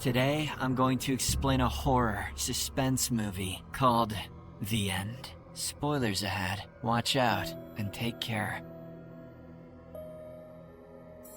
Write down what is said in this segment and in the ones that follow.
Today, I'm going to explain a horror suspense movie called The End. Spoilers ahead. Watch out and take care.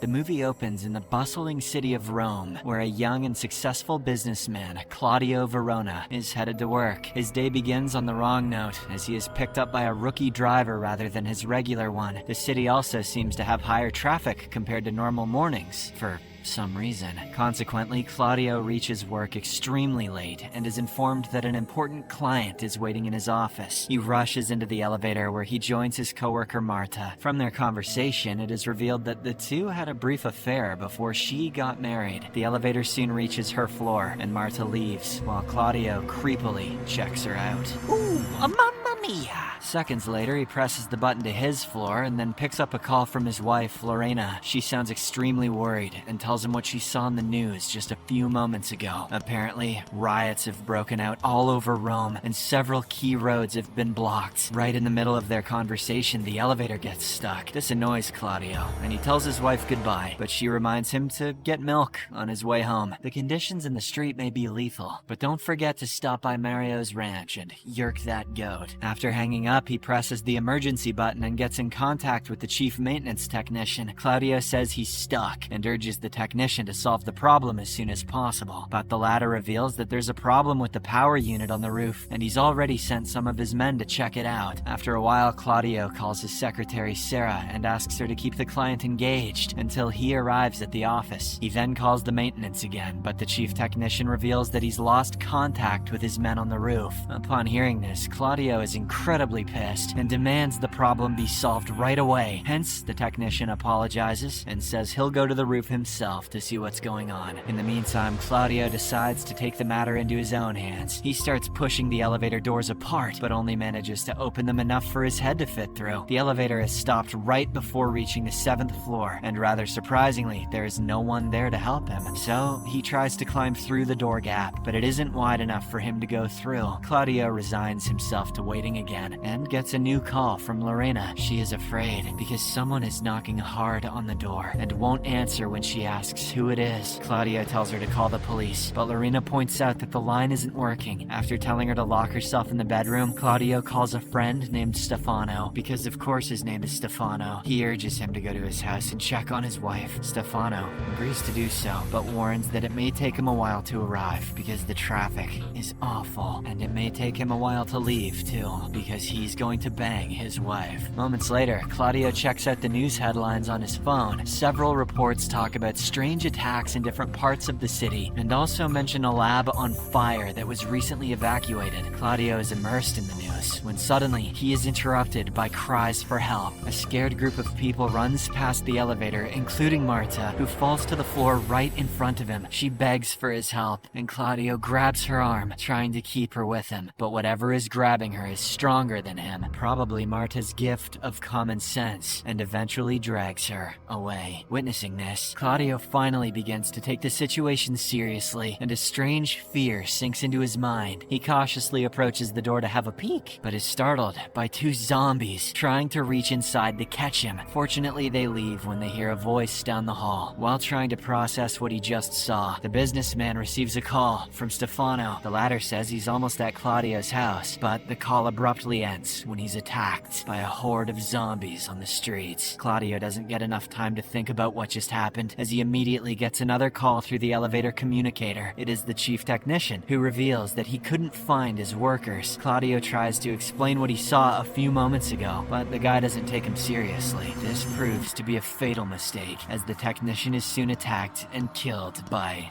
The movie opens in the bustling city of Rome, where a young and successful businessman, Claudio Verona, is headed to work. His day begins on the wrong note, as he is picked up by a rookie driver rather than his regular one. The city also seems to have higher traffic compared to normal mornings, for some reason. Consequently, Claudio reaches work extremely late and is informed that an important client is waiting in his office. He rushes into the elevator where he joins his coworker Marta. From their conversation, it is revealed that the two had a brief affair before she got married. The elevator soon reaches her floor and Marta leaves, while Claudio creepily checks her out. Ooh, a mamma mia! Seconds later, he presses the button to his floor and then picks up a call from his wife, Lorena. She sounds extremely worried and tells him what she saw in the news just a few moments ago. Apparently, riots have broken out all over Rome and several key roads have been blocked. Right in the middle of their conversation, the elevator gets stuck. This annoys Claudio, and he tells his wife goodbye, but she reminds him to get milk on his way home. The conditions in the street may be lethal, but don't forget to stop by Mario's ranch and yerk that goat. After hanging up, he presses the emergency button and gets in contact with the chief maintenance technician. Claudio says he's stuck and urges the technician to solve the problem as soon as possible, but the latter reveals that there's a problem with the power unit on the roof, and he's already sent some of his men to check it out. After a while, Claudio calls his secretary Sarah and asks her to keep the client engaged until he arrives at the office. He then calls the maintenance again, but the chief technician reveals that he's lost contact with his men on the roof. Upon hearing this, Claudio is incredibly pissed and demands the problem be solved right away. Hence, the technician apologizes and says he'll go to the roof himself to see what's going on. In the meantime, Claudio decides to take the matter into his own hands. He starts pushing the elevator doors apart, but only manages to open them enough for his head to fit through. The elevator is stopped right before reaching the 7th floor, and rather surprisingly, there is no one there to help him. So, he tries to climb through the door gap, but it isn't wide enough for him to go through. Claudio resigns himself to waiting again, and gets a new call from Lorena. She is afraid because someone is knocking hard on the door and won't answer when she asks who it is. Claudio tells her to call the police, but Lorena points out that the line isn't working. After telling her to lock herself in the bedroom, Claudio calls a friend named Stefano, because of course his name is Stefano. He urges him to go to his house and check on his wife. Stefano agrees to do so, but warns that it may take him a while to arrive because the traffic is awful, and it may take him a while to leave too, because he's going to bang his wife. Moments later, Claudio checks out the news headlines on his phone. Several reports talk about strange attacks in different parts of the city, and also mention a lab on fire that was recently evacuated. Claudio is immersed in the news when suddenly he is interrupted by cries for help. A scared group of people runs past the elevator, including Marta, who falls to the floor right in front of him. She begs for his help, and Claudio grabs her arm, trying to keep her with him. But whatever is grabbing her is stronger than him, probably Marta's gift of common sense, and eventually drags her away. Witnessing this, Claudio finally begins to take the situation seriously, and a strange fear sinks into his mind. He cautiously approaches the door to have a peek, but is startled by two zombies trying to reach inside to catch him. Fortunately, they leave when they hear a voice down the hall. While trying to process what he just saw, the businessman receives a call from Stefano. The latter says he's almost at Claudio's house, but the call abruptly ends when he's attacked by a horde of zombies on the streets. Claudio doesn't get enough time to think about what just happened, as he immediately gets another call through the elevator communicator. It is the chief technician, who reveals that he couldn't find his workers. Claudio tries to explain what he saw a few moments ago, but the guy doesn't take him seriously. This proves to be a fatal mistake, as the technician is soon attacked and killed by,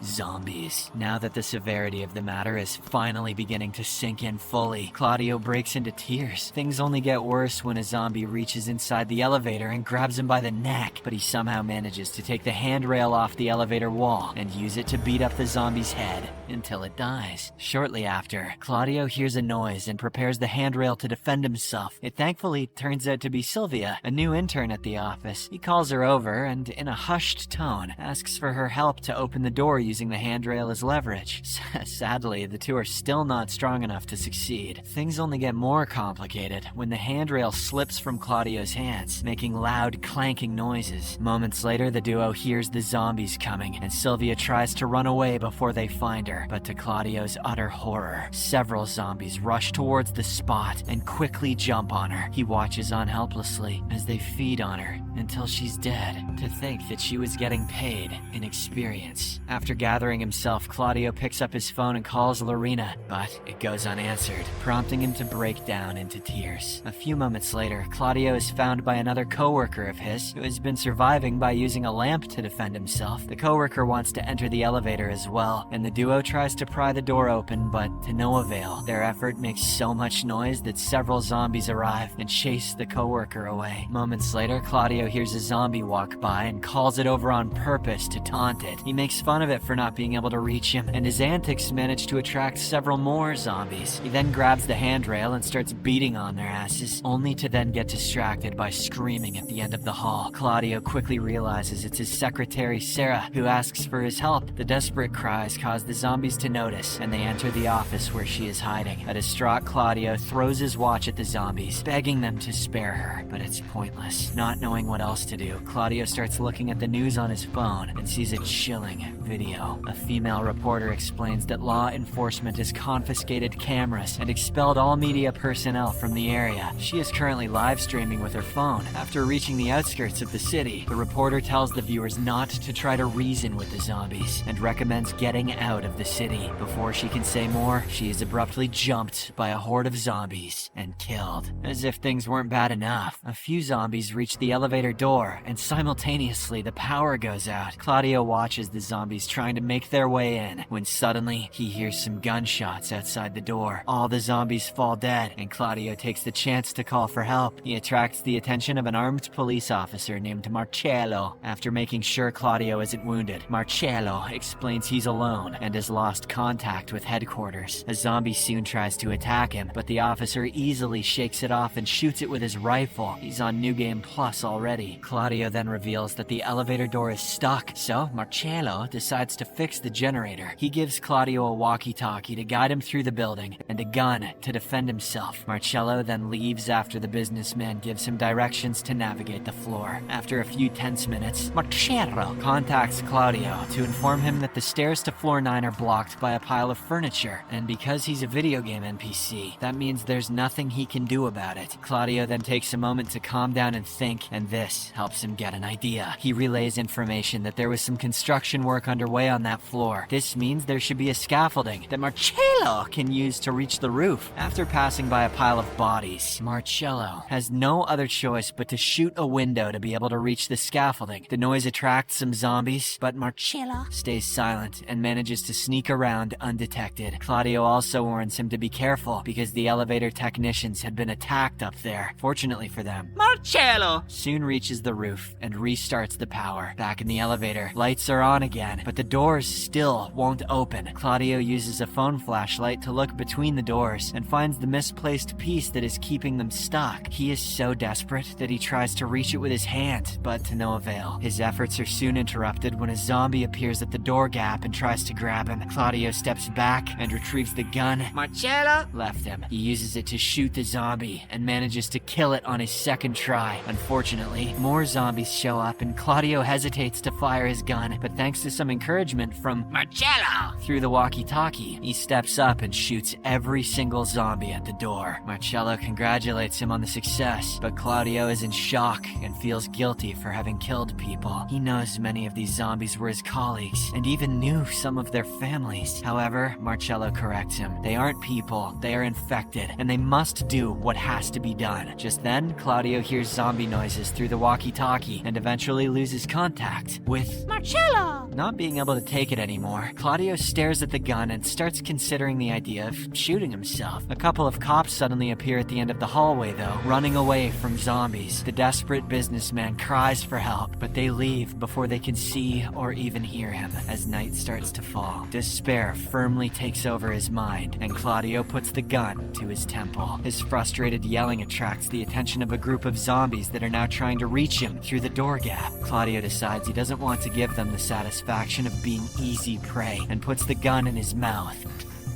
zombies. Now that the severity of the matter is finally beginning to sink in fully, Claudio breaks into tears. Things only get worse when a zombie reaches inside the elevator and grabs him by the neck, but he somehow manages to take the handrail off the elevator wall and use it to beat up the zombie's head until it dies. Shortly after, Claudio hears a noise and prepares the handrail to defend himself. It thankfully turns out to be Sylvia, a new intern at the office. He calls her over and, in a hushed tone, asks for her help to open the door using the handrail as leverage. Sadly, the two are still not strong enough to succeed. things only get more complicated when the handrail slips from Claudio's hands, making loud clanking noises. Moments later, the duo hears the zombies coming, and Sylvia tries to run away before they find her. But to Claudio's utter horror, several zombies rush towards the spot and quickly jump on her. He watches on helplessly as they feed on her until she's dead. To think that she was getting paid in experience. After gathering himself, Claudio picks up his phone and calls Lorena, but it goes unanswered, prompting him to break down into tears. A few moments later, Claudio is found by another coworker of his who has been surviving by using a lamp to defend himself. The coworker wants to enter the elevator as well, and the duo tries to pry the door open, but to no avail. Their effort makes so much noise that several zombies arrive and chase the coworker away. Moments later, Claudio hears a zombie walk by and calls it over on purpose to taunt it. He makes fun of it for not being able to reach him, and his antics manage to attract several more zombies. He then grabs the handrail and starts beating on their asses, only to then get distracted by screaming at the end of the hall. Claudio quickly realizes it's his secretary Sarah who asks for his help. The desperate cries cause the zombies to notice, and they enter the office where she is hiding. A distraught Claudio throws his watch at the zombies, begging them to spare her, but it's pointless. Not knowing what else to do, Claudio starts looking at the news on his phone and sees a chilling video. A female reporter explains that law enforcement has confiscated cameras and expelled all media personnel from the area. She is currently live streaming with her phone. After reaching the outskirts of the city, the reporter tells the viewers not to try to reason with the zombies and recommends getting out of the city. Before she can say more, she is abruptly jumped by a horde of zombies and killed. As if things weren't bad enough, a few zombies reach the elevator door, and simultaneously the power goes out. Claudio watches the zombies trying to make their way in, when suddenly he hears some gunshots outside the door. All the zombies fall dead, and Claudio takes the chance to call for help. He attracts the attention of an armed police officer named Marcello. After making sure Claudio isn't wounded, Marcello explains he's alone and has lost contact with headquarters. A zombie soon tries to attack him, but the officer easily shakes it off and shoots it with his rifle. He's on New Game Plus already. Claudio then reveals that the elevator door is stuck, so Marcello decides to fix the generator. He gives Claudio a walkie-talkie to guide him through the building and a gun to defend himself. Marcello then leaves after the businessman gives him directions to navigate the floor. After a few tense minutes, Marcello contacts Claudio to inform him that the stairs to floor 9 are blocked by a pile of furniture, and because he's a video game NPC, that means there's nothing he can do about it. Claudio then takes a moment to calm down and think, and this helps him get an idea. He relays information that there was some construction work underway on that floor. This means there should be a scaffolding that Marcello can use to reach the roof. After passing by a pile of bodies, Marcello has no other choice but to shoot a window to be able to reach the scaffolding. The noise attracts some zombies, but Marcello stays silent and manages to sneak around undetected. Claudio also warns him to be careful because the elevator technicians had been attacked up there. Fortunately for them, Marcello soon reaches the roof and restarts the power. Back in the elevator, lights are on again, but the doors still won't open. Claudio uses a phone flashlight to look between the doors and finds the misplaced piece that is keeping them stuck. He is so desperate that he tries to reach it with his hand, but to no avail. His efforts are soon interrupted when a zombie appears at the door gap and tries to grab him. Claudio steps back and retrieves the gun Marcello left him. He uses it to shoot the zombie and manages to kill it on his second try. Unfortunately, more zombies show up and Claudio hesitates to fire his gun, but thanks to some encouragement from Marcello through the walkie-talkie, he steps up and shoots every single zombie at the door. Marcello congratulates him on the success, but Claudio is in shock and feels guilty for having killed people. He knows many of these zombies were his colleagues and even knew some of their families. However, Marcello corrects him. They aren't people, they are infected, and they must do what has to be done. Just then, Claudio hears zombie noises through the walkie-talkie and eventually loses contact with Marcello. Not being able to take it anymore, Claudio stares at the gun and starts considering the idea of shooting himself. A couple of cops suddenly appear at the end of the hallway though, running away from zombies. The desperate businessman cries for help, but they leave before they can see or even hear him. As night starts to fall, despair firmly takes over his mind, and Claudio puts the gun to his temple. His frustrated yelling attracts the attention of a group of zombies that are now trying to reach him through the door gap. Claudio decides he doesn't want to give them the satisfaction of being easy prey and puts the gun in his mouth.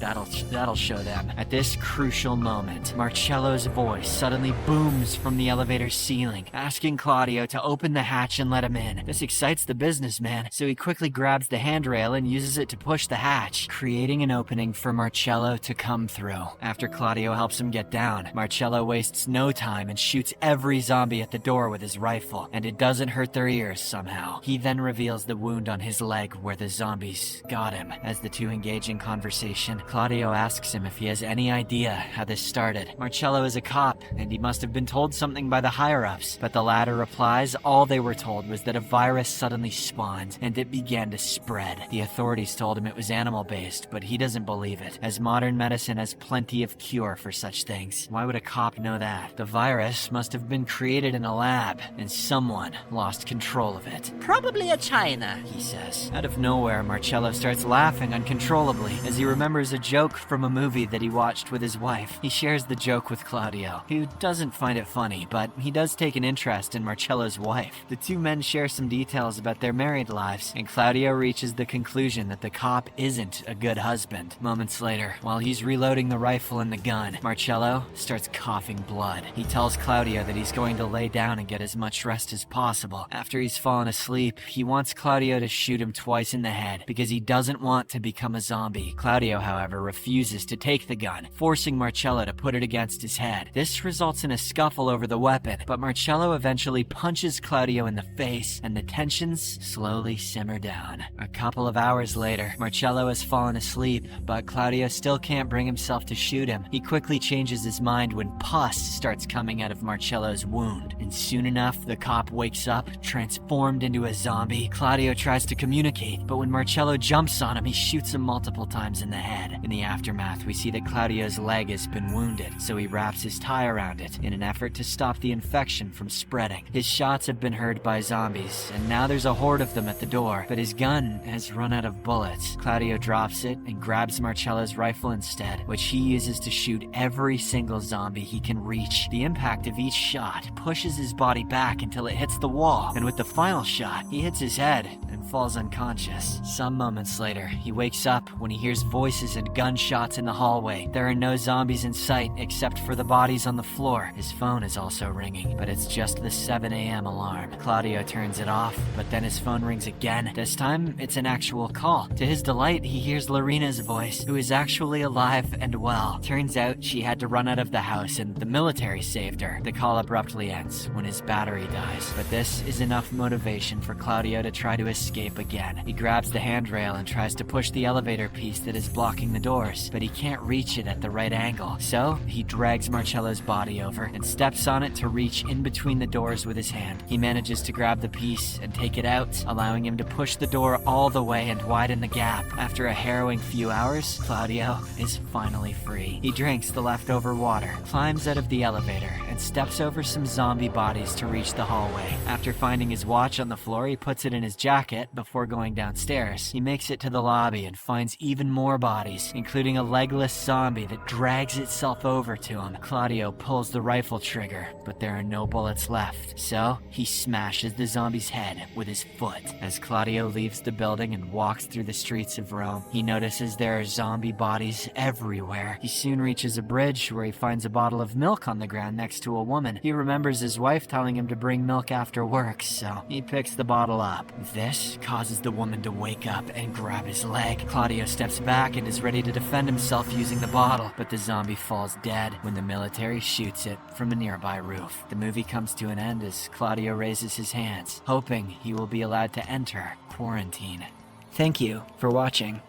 That'll show them. At this crucial moment, Marcello's voice suddenly booms from the elevator's ceiling, asking Claudio to open the hatch and let him in. This excites the businessman, so he quickly grabs the handrail and uses it to push the hatch, creating an opening for Marcello to come through. After Claudio helps him get down, Marcello wastes no time and shoots every zombie at the door with his rifle, and it doesn't hurt their ears somehow. He then reveals the wound on his leg where the zombies got him. As the two engage in conversation, Claudio asks him if he has any idea how this started. Marcello is a cop, and he must have been told something by the higher-ups, but the latter replies all they were told was that a virus suddenly spawned, and it began to spread. The authorities told him it was animal-based, but he doesn't believe it, as modern medicine has plenty of cure for such things. Why would a cop know that? The virus must have been created in a lab, and someone lost control of it. Probably a China. He says. Out of nowhere, Marcello starts laughing uncontrollably as he remembers a joke from a movie that he watched with his wife. He shares the joke with Claudio, who doesn't find it funny, but he does take an interest in Marcello's wife. The two men share some details about their married lives, and Claudio reaches the conclusion that the cop isn't a good husband. Moments later, while he's reloading the rifle and the gun, Marcello starts coughing blood. He tells Claudio that he's going to lay down and get as much rest as possible. After he's fallen asleep, he wants Claudio to shoot him twice in the head because he doesn't want to become a zombie. Claudio, however, refuses to take the gun, forcing Marcello to put it against his head. This results in a scuffle over the weapon, but Marcello eventually punches Claudio in the face, and the tensions slowly simmer down. A couple of hours later, Marcello has fallen asleep, but Claudio still can't bring himself to shoot him. He quickly changes his mind when pus starts coming out of Marcello's wound, and soon enough, the cop wakes up, transformed into a zombie. Claudio tries to communicate, but when Marcello jumps on him, he shoots him multiple times in the head. In the aftermath, we see that Claudio's leg has been wounded, so he wraps his tie around it in an effort to stop the infection from spreading. His shots have been heard by zombies, and now there's a horde of them at the door, but his gun has run out of bullets. Claudio drops it and grabs Marcello's rifle instead, which he uses to shoot every single zombie he can reach. The impact of each shot pushes his body back until it hits the wall, and with the final shot, he hits his head and falls unconscious. Some moments later, he wakes up when he hears voices and gunshots in the hallway. There are no zombies in sight except for the bodies on the floor. His phone is also ringing, but it's just the 7 a.m. alarm. Claudio turns it off, but then his phone rings again. This time, it's an actual call. To his delight, he hears Lorena's voice, who is actually alive and well. Turns out she had to run out of the house and the military saved her. The call abruptly ends when his battery dies, but this is enough motivation for Claudio to try to escape again. He grabs the handrail and tries to push the elevator piece that is blocking the doors, but he can't reach it at the right angle. So, he drags Marcello's body over and steps on it to reach in between the doors with his hand. He manages to grab the piece and take it out, allowing him to push the door all the way and widen the gap. After a harrowing few hours, Claudio is finally free. He drinks the leftover water, climbs out of the elevator, and steps over some zombie bodies to reach the hallway. After finding his watch on the floor, he puts it in his jacket before going downstairs. He makes it to the lobby and finds even more bodies, including a legless zombie that drags itself over to him. Claudio pulls the rifle trigger, but there are no bullets left, so he smashes the zombie's head with his foot. As Claudio leaves the building and walks through the streets of Rome, he notices there are zombie bodies everywhere. He soon reaches a bridge where he finds a bottle of milk on the ground next to a woman. He remembers his wife telling him to bring milk after work, so he picks the bottle up. This causes the woman to wake up and grab his leg. Claudio steps back and is ready to defend himself using the bottle, but the zombie falls dead when the military shoots it from a nearby roof. The movie comes to an end as Claudio raises his hands, hoping he will be allowed to enter quarantine. Thank you for watching.